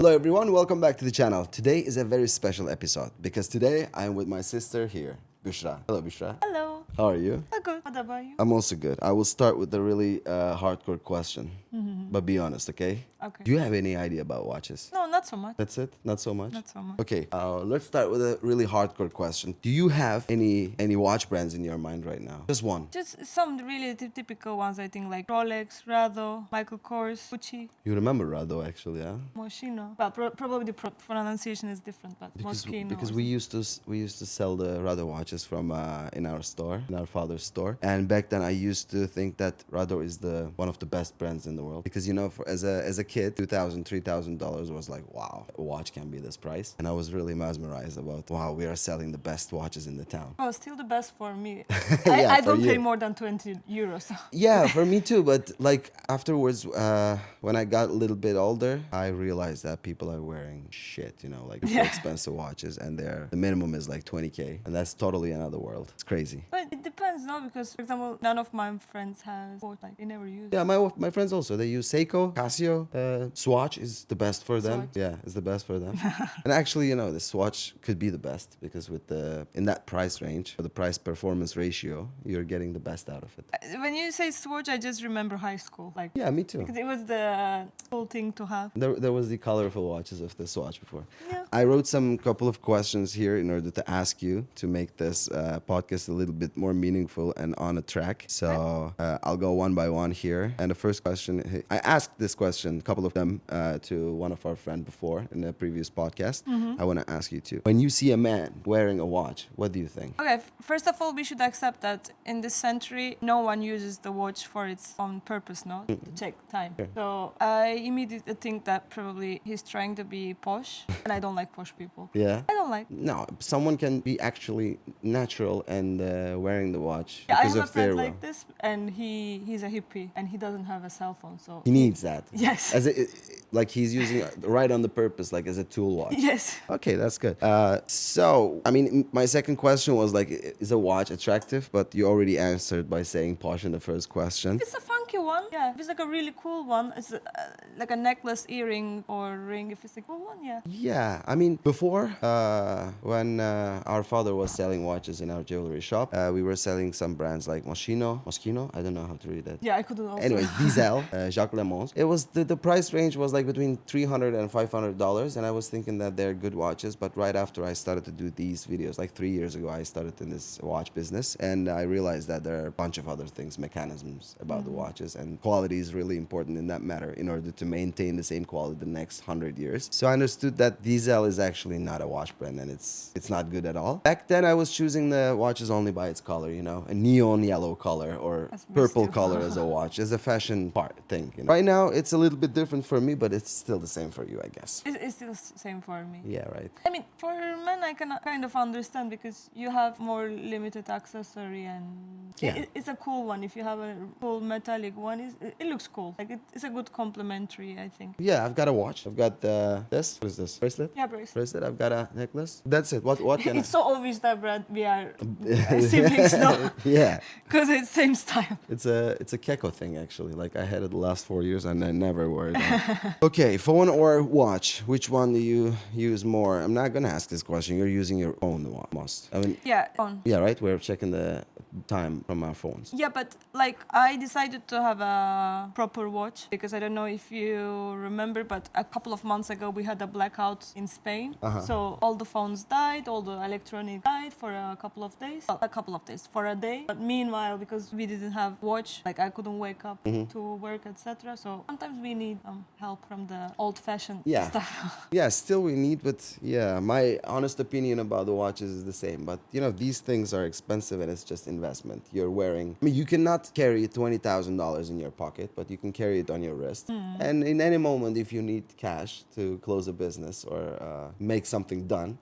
Hello everyone, welcome back to the channel. Today is a very special episode because today I'm with my sister here, Bushra. Hello Bushra. Hello. How are you? I'm good. What about you? I'm also good. I will start with a really hardcore question, but be honest, okay? Okay. Do you have any idea about watches? No, not so much. That's it? Not so much? Not so much. Okay, let's start with a really hardcore question. Do you have any watch brands in your mind right now? Just one. Just some really typical ones, I think, like Rolex, Rado, Michael Kors, Gucci, You remember Rado actually, yeah? Moschino. Well, probably the pronunciation is different, but Moschino. Because or we used to sell the Rado watches from in our store, in our father's store, and back then I used to think that Rado is the one of the best brands in the world because as a kid, $2,000-$3,000 was like, wow, a watch can be this price, and I was really mesmerized about, wow, we are selling the best watches in the town. Oh, still the best for me. Yeah, I for don't pay you. more than 20 euros. Yeah, for me too. But like afterwards, when I got a little bit older, I realized that people are wearing shit, like super expensive watches, and the minimum is like 20K, and that's totally another world. It's crazy. But it depends, no? Because, for example, none of my friends has watch, like, they never use it. Yeah, my friends also, they use Seiko, Casio, Swatch is the best for them. Swatch. Yeah, it's the best for them. And actually, the Swatch could be the best because in that price range, for the price performance ratio, you're getting the best out of it. When you say Swatch, I just remember high school. Like, Yeah, me too. because it was the cool thing to have. There was the colorful watches of the Swatch before. Yeah. I wrote some couple of questions here in order to ask you to make this podcast a little bit more meaningful and on a track. So I'll go one by one here. And the first question, I asked this question, a couple of them, to one of our friends before in the previous podcast. I want to ask you too. When you see a man wearing a watch, what do you think? Okay, first of all, we should accept that in this century, no one uses the watch for its own purpose, no? To check time. Sure. So I immediately think that probably he's trying to be posh, and I don't like posh people. Yeah? I don't like. No, someone can be actually natural and wearing the watch Yeah, I because have a of their friend will. like this, and he's a hippie, and he doesn't have a cell phone, so. He needs that. Yes. Like he's using it right on the purpose, like as a tool watch. Yes. Okay, that's good. So, I mean, my second question was like, is a watch attractive? But you already answered by saying posh in the first question. If it's a funky one, yeah. If it's like a really cool one, it's like a necklace, earring, or ring. If it's a cool one, yeah. Yeah, I mean, before, when our father was selling watches in our jewelry shop, we were selling some brands like Moschino, I don't know how to read that. Yeah, I couldn't also. Anyways, Diesel, Jacques Lemons. It was the price range was like between $300 and $500, and I was thinking that they're good watches. But right after I started to do these videos, like 3 years ago, I started in this watch business, and I realized that there are a bunch of other things, mechanisms about the watches, and quality is really important in that matter in order to maintain the same quality the next 100 years. So I understood that Diesel is actually not a watch brand, and it's not good at all. Back then, I was choosing the watches only by its color, a neon yellow color or That's me purple still. color as a watch, as a fashion part thing. Right now, it's a little bit different for me, but it's still the same for you, I guess. It's still the same for me. Yeah, right. I mean, for men, I can kind of understand because you have more limited accessory and Yeah. it's a cool one. If you have a cool metallic one, it looks cool. Like it's a good complementary, I think. Yeah, I've got a watch. I've got this. What is this? Bracelet? Yeah, bracelet. Bracelet. I've got a necklace. That's it. What can It's so obvious that Brad, we are siblings now Yeah. because it's same style. It's a Keko thing actually. Like I had it the last 4 years and I never wore it on. Okay, phone or watch? Which one do you use more? I'm not gonna ask this question. You're using your phone most. I mean, Yeah, on. yeah, right. We're checking the time from our phones. Yeah, but like I decided to have a proper watch because I don't know if you remember, but a couple of months ago we had a blackout in Spain. So all the phones died, all the electronic died for a couple of days. Well, a couple of days, for a day. But meanwhile, because we didn't have watch, like I couldn't wake up to work, etc. So sometimes we need help from the old-fashioned Yeah. stuff. Yeah, still we need, but yeah, my honest opinion about the watches is the same. But these things are expensive and it's just investment. You're wearing, I mean, you cannot carry $20,000 in your pocket, but you can carry it on your wrist. And in any moment, if you need cash to close a business or make something done,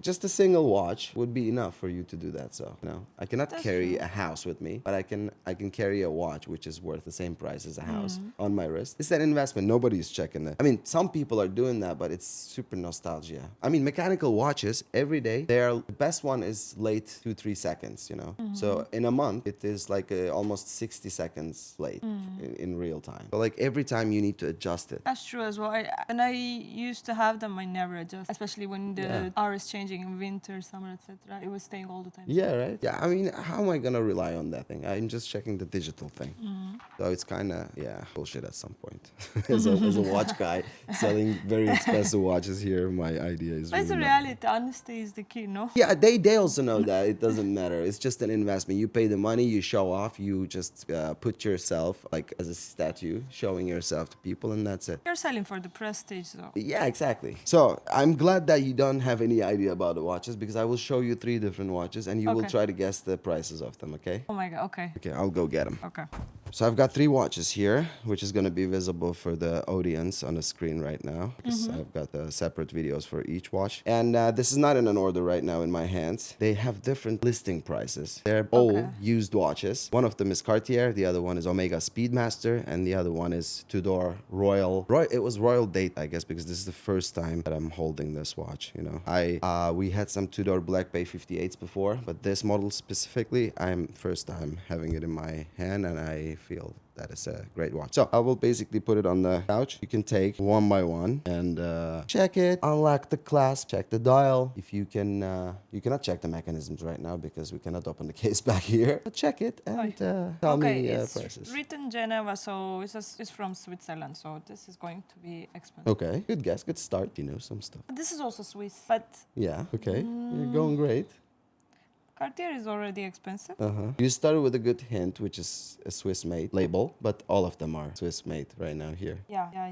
just a single watch would be enough for you to do that. So, I cannot That's carry true. a house with me, but I can carry a watch which is worth the same price as a house on my wrist. It's an investment. Nobody's checking it. I mean, some people are doing that, but it's super nostalgia. I mean, mechanical watches every day, the best one is late 2-3 seconds, So So in a month, it is like almost 60 seconds late in real time. So like every time you need to adjust it. That's true as well. When I used to have them, I never adjust, especially when the hour is changing in winter, summer, etc. It was staying all the time. Yeah, right? Yeah, I mean, how am I gonna rely on that thing? I'm just checking the digital thing. So it's kind of, bullshit at some point. As a watch guy selling very expensive watches here, my idea is But it's really a not. reality. Honesty is the key, no? Yeah, they also know that it doesn't matter. It's just an investment. You pay the money, you show off, you just put yourself like as a statue, showing yourself to people, and that's it. You're selling for the prestige, though. Yeah, exactly. So I'm glad that you don't have any idea about the watches because I will show you 3 different watches and you will Okay. try to guess the prices of them, okay? Oh my god, okay. Okay, I'll go get them. Okay. So I've got 3 watches here, which is going to be visible for the audience on the screen right now because I've got separate videos for each watch. And this is not in an order right now in my hands. They have different listing prices. They're all used watches. One of them is Cartier, the other one is Omega Speedmaster, and the other one is Tudor It was Royal Date, I guess, because this is the first time that I'm holding this watch, you know. We had some Tudor Black Bay 58s before, but this model specifically, I'm first time having it in my hand, and I feel that it's a great watch. So I will basically put it on the couch. You can take one by one and check it, unlock the clasp, check the dial. If you can, you cannot check the mechanisms right now because we cannot open the case back here. But check it and tell me it's prices. written Geneva, so it's from Switzerland, so this is going to be expensive. Okay, good guess, good start. You know some stuff. This is also Swiss, but Yeah, okay, you're going great. Cartier is already expensive. You started with a good hint, which is a Swiss-made label, but all of them are Swiss-made right now here. Yeah. I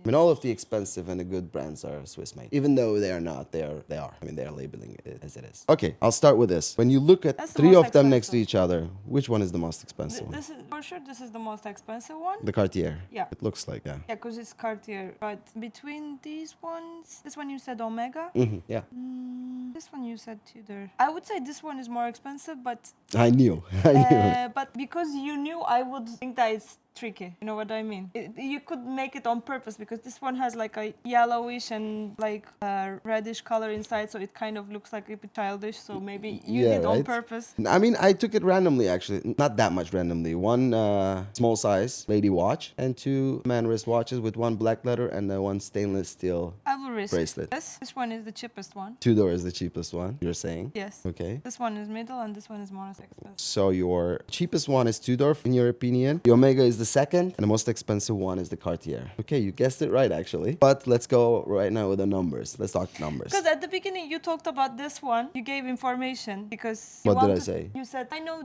mean, all of the expensive and the good brands are Swiss-made. Even though they are not, they are. I mean, they are labeling it as it is. Okay, I'll start with this. When you look at That's the 3 most of them next to expensive. each other, which one is the most expensive one? This is for sure. This is the most expensive one. The Cartier. Yeah. It looks like, yeah. Yeah, because it's Cartier. But between these ones, this one you said Omega. Yeah. This one you said Tudor. I would say this one is more expensive, but I knew. but because you knew, I would think that it's tricky. You know what I mean? You could make it on purpose because this one has like a yellowish and like a reddish color inside, so it kind of looks like a bit childish. So maybe you did on purpose. I mean, I took it randomly, actually. Not that much randomly. One small size lady watch and 2 man wrist watches with 1 black leather and 1 stainless steel I will risk bracelet. This one is the cheapest one. Tudor is the cheapest one, you're saying? Yes. Okay. This one is middle and this one is more expensive. So your cheapest one is Tudor, in your opinion. The Omega is the second, and the most expensive one is the Cartier. Okay, you guessed it right, actually. But let's go right now with the numbers. Let's talk numbers. Because at the beginning you talked about this one, you gave information because What did I say? You said I knew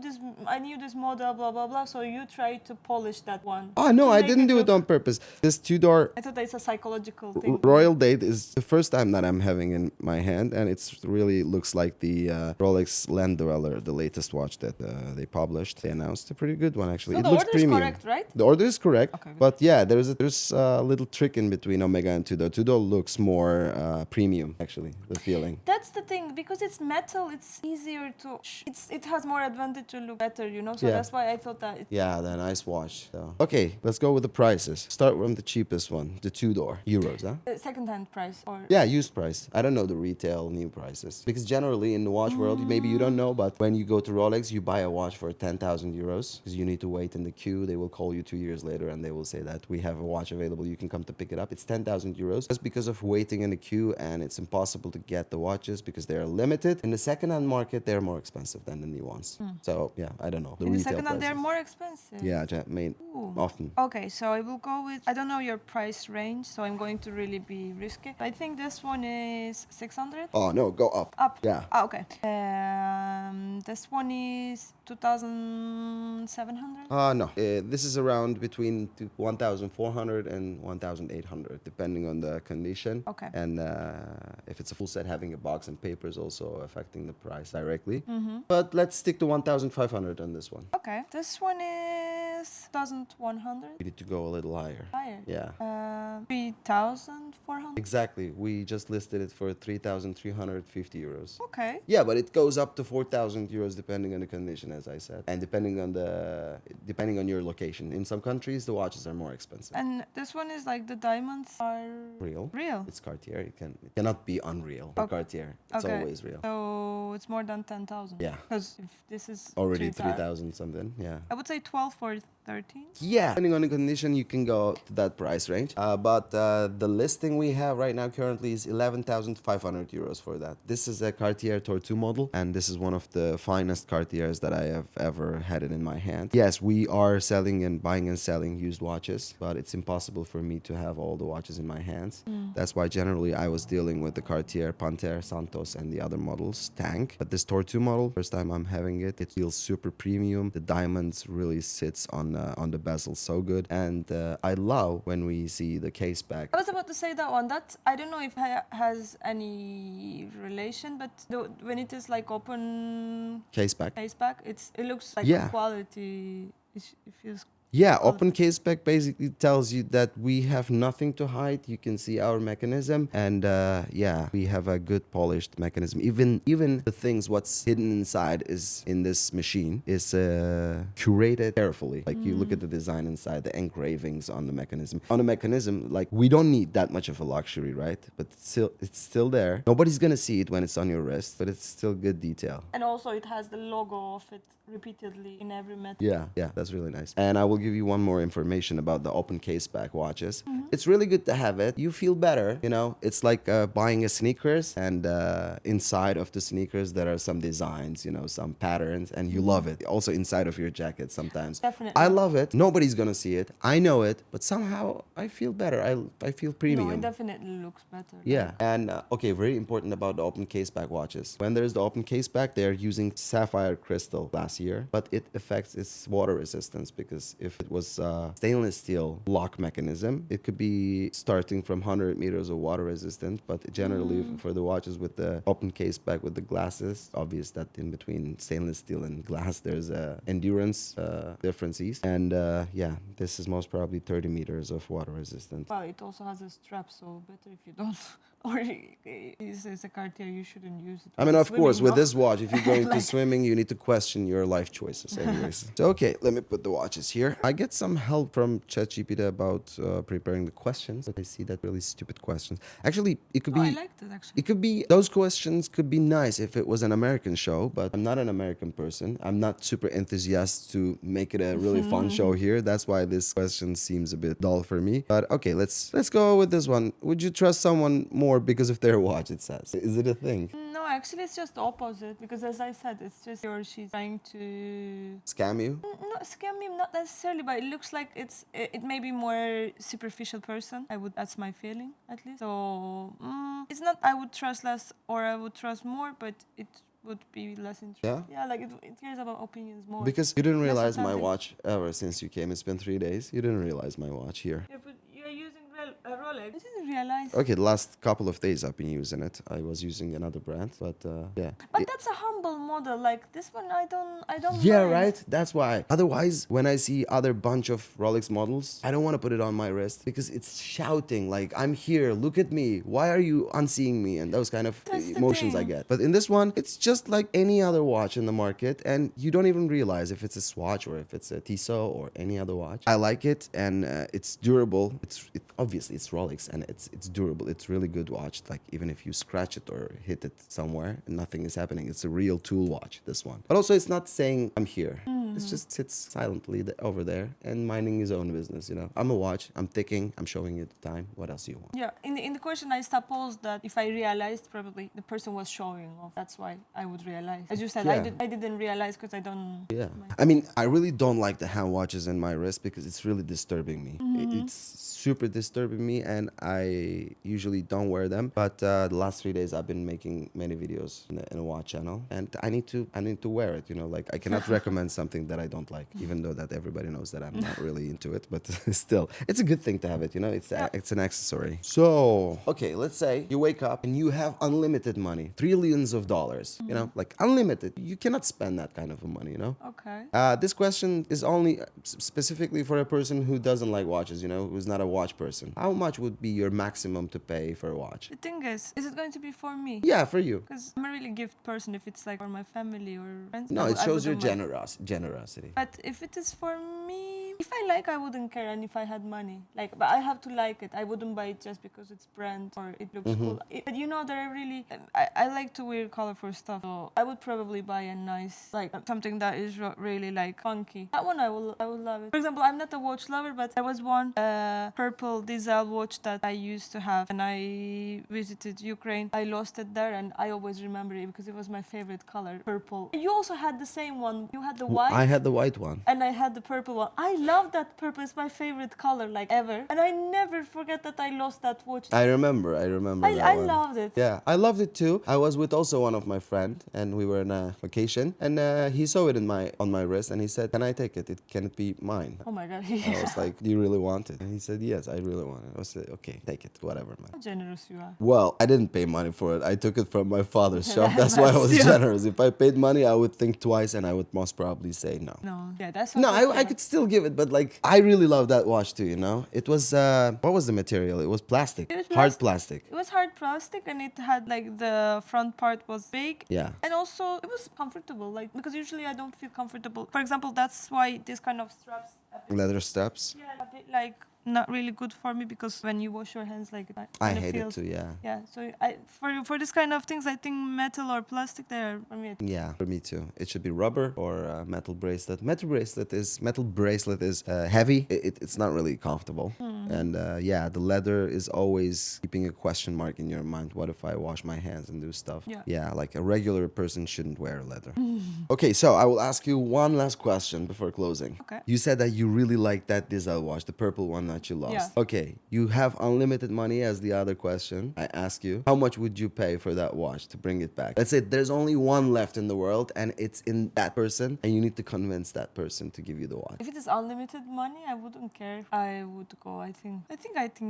this model, blah blah blah. So you tried to polish that one. Oh no, to I make didn't do it look- on purpose. This Tudor I thought that it's a psychological thing. Royal Date is the first time that I'm having in my hand, and it's really looks like the Rolex Land Dweller, the latest watch that they published. They announced a pretty good one, actually. So It the looks order premium. is correct, right? The order is correct, Okay, good. but yeah, there's a little trick in between Omega and Tudor. Tudor looks more premium, actually. The feeling. That's the thing, because it's metal, it's easier to. It has more advantage to look better, you know. So Yeah. that's why I thought that. Yeah, the nice watch. So. Okay, let's go with the prices. Start from the cheapest one, the Tudor euros, huh? Second-hand price or. Yeah, used price. I don't know the retail new prices because generally in the watch world, maybe you don't know, but when you go to Rolex, you buy a watch for 10,000 euros because you need to wait in the queue. They will call you 2 years later and they will say that we have a watch available. You can come to pick it up. It's 10,000 euros just because of waiting in the queue, and it's impossible to get the watches because they are limited. In the second-hand market, they're more expensive than the new ones. So yeah, I don't know the In the retail second-hand, they're prices. more expensive. Yeah, Ooh. often. Okay, so I will go with. I don't know your price range, so I'm going to really be risky. I think this one is 600. Oh no, go up. Up. Yeah. Ah, okay. This one is 2,700. No. This is around between 1,400 and 1,800, depending on the condition. Okay. And if it's a full set, having a box and papers also affecting the price directly. But let's stick to 1,500 on this one. Okay. This one is 2,100. We need to go a little higher. Higher. Yeah. 3,400. Exactly. We just listed it for 3,350 euros. Okay. Yeah, but it goes up to 4,000 euros depending on the condition, as I said, and depending on your location. In some countries, the watches are more expensive. And this one is like the diamonds are Real. real. It's Cartier. It cannot be unreal for Cartier. It's Okay. always real. So it's more than 10,000. Yeah. Because if this is Already 3,000 3,000 something. Yeah. I would say 12 or 13. Yeah, depending on the condition, you can go to that price range. But the listing we have right now currently is 11,500 euros for that. This is a Cartier Tortue model, and this is one of the finest Cartiers that I have ever had it in my hand. Yes, we are selling and buying and selling used watches, but it's impossible for me to have all the watches in my hands. That's why generally I was dealing with the Cartier Panthère, Santos, and the other models, Tank. But this Tortue model, first time I'm having it, it feels super premium. The diamonds really sits on the bezel so good, and I love when we see the case back. I was about to say that one. That I don't know if it has any relation, but when it is like open Case back. it looks like Yeah. quality. It feels. Yeah, open case back basically tells you that we have nothing to hide. You can see our mechanism, and yeah, we have a good polished mechanism. Even the things what's hidden inside is in this machine is curated carefully. Like you look at the design inside, the engravings on the mechanism. On the mechanism, like we don't need that much of a luxury, right? But it's still there. Nobody's gonna see it when it's on your wrist, but it's still good detail. And also it has the logo of it repeatedly in every metal. Yeah, that's really nice. And I will give you one more information about the open case back watches. It's really good to have it. You feel better, you know. It's like buying a sneakers, and inside of the sneakers there are some designs, you know, some patterns, and you love it. Also inside of your jacket sometimes. Definitely. I love it. Nobody's gonna see it. I know it, but somehow I feel better. I feel premium. No, it definitely looks better. Yeah, and okay, very important about the open case back watches. When there's the open case back, they are using sapphire crystal glass here, but it affects its water resistance, because if it was stainless steel lock mechanism, it could be starting from 100 meters of water resistant, but generally for the watches with the open case back with the glasses, obvious that in between stainless steel and glass there's endurance differences, and yeah, this is most probably 30 meters of water resistant. Well, it also has a strap, so better if you don't. Or it's a Cartier, you shouldn't use it. I mean, of course, with no? this watch, if you're going to swimming, you need to question your life choices anyways. So, okay, let me put the watches here. I get some help from ChatGPT about preparing the questions, but I see that really stupid questions. Actually, it could be... I liked it, actually. It could be, those questions could be nice if it was an American show, but I'm not an American person. I'm not super enthusiastic to make it a really fun show here. That's why this question seems a bit dull for me. But okay, let's go with this one. Would you trust someone more because of their watch, it says? Is it a thing? No, actually, it's just the opposite. Because as I said, it's just he or she's trying to Scam you? not scam me, not necessarily, but it looks like it may be more superficial person. That's my feeling, at least. So it's not I would trust less or I would trust more, but it would be less interesting. Yeah, like it cares about opinions more. Because you didn't Less realize my authentic. watch ever since you came. It's been 3 days. You didn't realize my watch here. Yeah, but you're using a Rolex. I didn't realize. Okay, the last couple of days I've been using it. I was using another brand, but yeah. But that's a humble model. Like this one, I don't. Yeah, mind. right? That's why. Otherwise, when I see other bunch of Rolex models, I don't want to put it on my wrist because it's shouting like, I'm here, look at me. Why are you unseeing me? And those kind of That's the emotions I thing. get. But in this one, it's just like any other watch in the market, and you don't even realize if it's a Swatch or if it's a Tissot or any other watch. I like it, and it's durable. Obviously it's Rolex, and it's durable. It's really good watch. Like even if you scratch it or hit it somewhere, nothing is happening. It's a real tool watch, this one. But also it's not saying I'm here. It just sits silently over there and minding his own business, you know. I'm a watch, I'm ticking, I'm showing you the time. What else do you want? Yeah, in the question I supposed that if I realized, probably the person was showing off. That's why I would realize. As you said, Yeah. I didn't realize because I don't. Yeah. I mean, I really don't like the hand watches in my wrist because it's really disturbing me. It's super disturbing me, and I usually don't wear them. But the last 3 days I've been making many videos in a watch channel, and I need to wear it, you know. Like I cannot recommend something that I don't like, even though that everybody knows that I'm not really into it. But still, it's a good thing to have it. You know, it's an accessory. So, okay, let's say you wake up and you have unlimited money, trillions of dollars. You know, like unlimited. You cannot spend that kind of money. You know. Okay. This question is only specifically for a person who doesn't like watches. You know, who's not a watch person. How much would be your maximum to pay for a watch? The thing is it going to be for me? Yeah, for you. Because I'm a really gift person. If it's like for my family or friends, No, it I shows your wouldn't mind. generosity. But if it is for me, if I like, I wouldn't care. And if I had money, like, but I have to like it. I wouldn't buy it just because it's brand or it looks cool. But you know, there are really, I like to wear colorful stuff. So I would probably buy a nice, like something that is really like funky. That one I will love it. For example, I'm not a watch lover, but there was one purple diesel watch that I used to have, and I visited Ukraine. I lost it there, and I always remember it because it was my favorite color, purple. You also had the same one. You had the white. I had the white one. And I had the purple one. I love that purple. It's my favorite color, like ever. And I never forget that I lost that watch. I remember that I one. loved it. Yeah, I loved it too. I was with also one of my friend, and we were on a vacation, and he saw it on my wrist, and he said, "Can I take it? Can it be mine?" Oh my god. I was like, "Do you really want it?" And he said, "Yes, I really want it." I was like, "Okay, take it, whatever, man." How generous you are. Well, I didn't pay money for it. I took it from my father's shop. That's But why I was still. generous. If I paid money, I would think twice, and I would most probably say no. No. Yeah, that's No, okay. I could still give it, but like I really love that watch too. You know, it was what was the material? It was plastic, It was hard plastic. It was hard plastic, and it had like the front part was big. Yeah. And also it was comfortable, like because usually I don't feel comfortable. For example, that's why this kind of straps. Leather straps. Yeah, a bit like not really good for me because when you wash your hands, like I kinda hate it feels- too. Yeah. Yeah, so for this kind of things, I think metal or plastic, they're for me. Yeah, for me too. It should be rubber or metal bracelet. Metal bracelet is heavy. It's not really comfortable. And yeah, the leather is always keeping a question mark in your mind. What if I wash my hands and do stuff? Yeah. Yeah, like a regular person shouldn't wear leather. Okay, so I will ask you one last question before closing. Okay. You said that you really like that diesel watch, the purple one that you lost. Yeah. Okay, you have unlimited money as the other question. I ask you, how much would you pay for that watch to bring it back? Let's say there's only one left in the world and it's in that person and you need to convince that person to give you the watch. If it is unlimited money, I wouldn't care. I would go. I think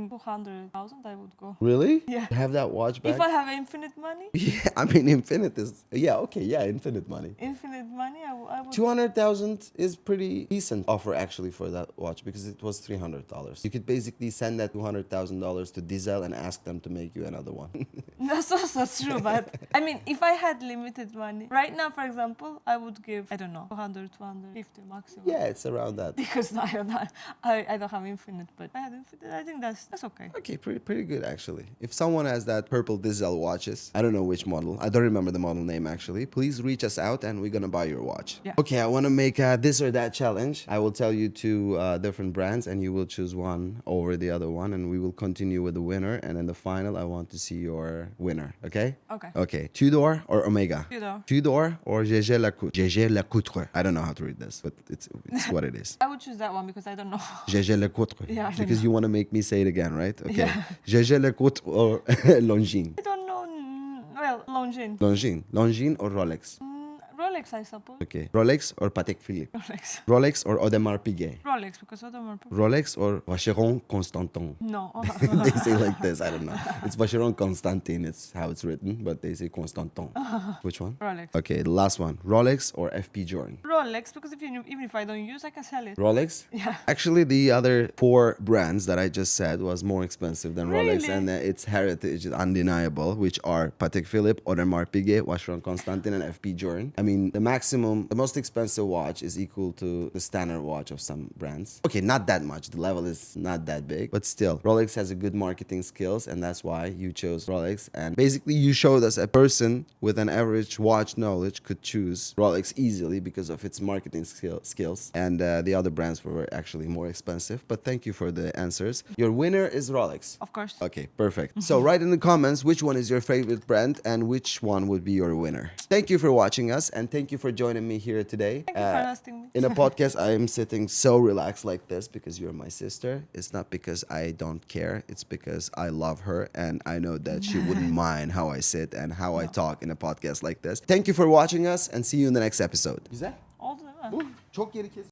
200,000. I would go. Really? Yeah. Have that watch back? If I have infinite money, Yeah, I mean, infinite is, yeah, okay, yeah, infinite money. I would. 200,000 is pretty decent offer actually for that watch because it was $300. You could basically send that $200,000 to Diesel and ask them to make you another one. That's also true, but I mean, if I had limited money right now, for example, I would give, I don't know, 200, 250 maximum. Yeah, it's around that. Because I don't have infinite, but I had infinite. I think that's okay. Okay, pretty good actually. If someone has that purple Diesel watches, I don't know which model. I don't remember the model name actually. Please reach us out and we're gonna buy your watch. Yeah. Okay, I want to make this or that challenge. I will tell you two different brands and you will choose one over the other one and we will continue with the winner. And in the final, I want to see your winner. Okay? Okay. Okay. Tudor or Omega? Tudor. Tudor or Gégé Lacoutre? I don't know how to read this, but it's what it is. I would choose that one because I don't know. Gégé Lacoutre. Yeah, I Because know. you want to make me say it again, right? Okay. Yeah. Gégé Lacoutre or Longines? I don't know. Well, Longines. Longines or Rolex? Rolex, I suppose. Okay. Rolex or Patek Philippe? Rolex. Rolex or Audemars Piguet? Rolex, because I don't know. Rolex or Vacheron Constantin? No. They say like this, I don't know. It's Vacheron Constantin, it's how it's written, but they say Constantin. Which one? Rolex. Okay, the last one. Rolex or FP Journe? Rolex, because even if I don't use, I can sell it. Rolex? Yeah. Actually, the other four brands that I just said was more expensive than Rolex, Really? and its heritage is undeniable, which are Patek Philippe, Audemars Piguet, Vacheron Constantin, and FP Journe. I mean, the most expensive watch is equal to the standard watch of some brands. Okay, not that much. The level is not that big, but still, Rolex has a good marketing skills, and that's why you chose Rolex. And basically, you showed us a person with an average watch knowledge could choose Rolex easily because of its marketing skills. And the other brands were actually more expensive. But thank you for the answers. Your winner is Rolex. Of course. Okay, perfect. So write in the comments which one is your favorite brand and which one would be your winner. Thank you for watching us and thank you for joining me here today. Thank you for asking me. In a podcast, I am sitting so relaxed like this because you're my sister. It's not because I don't care. It's because I love her and I know that she wouldn't mind how I sit and how I talk in a podcast like this. Thank you for watching us and see you in the next episode. Güzel. All the Bu çok yeri kes.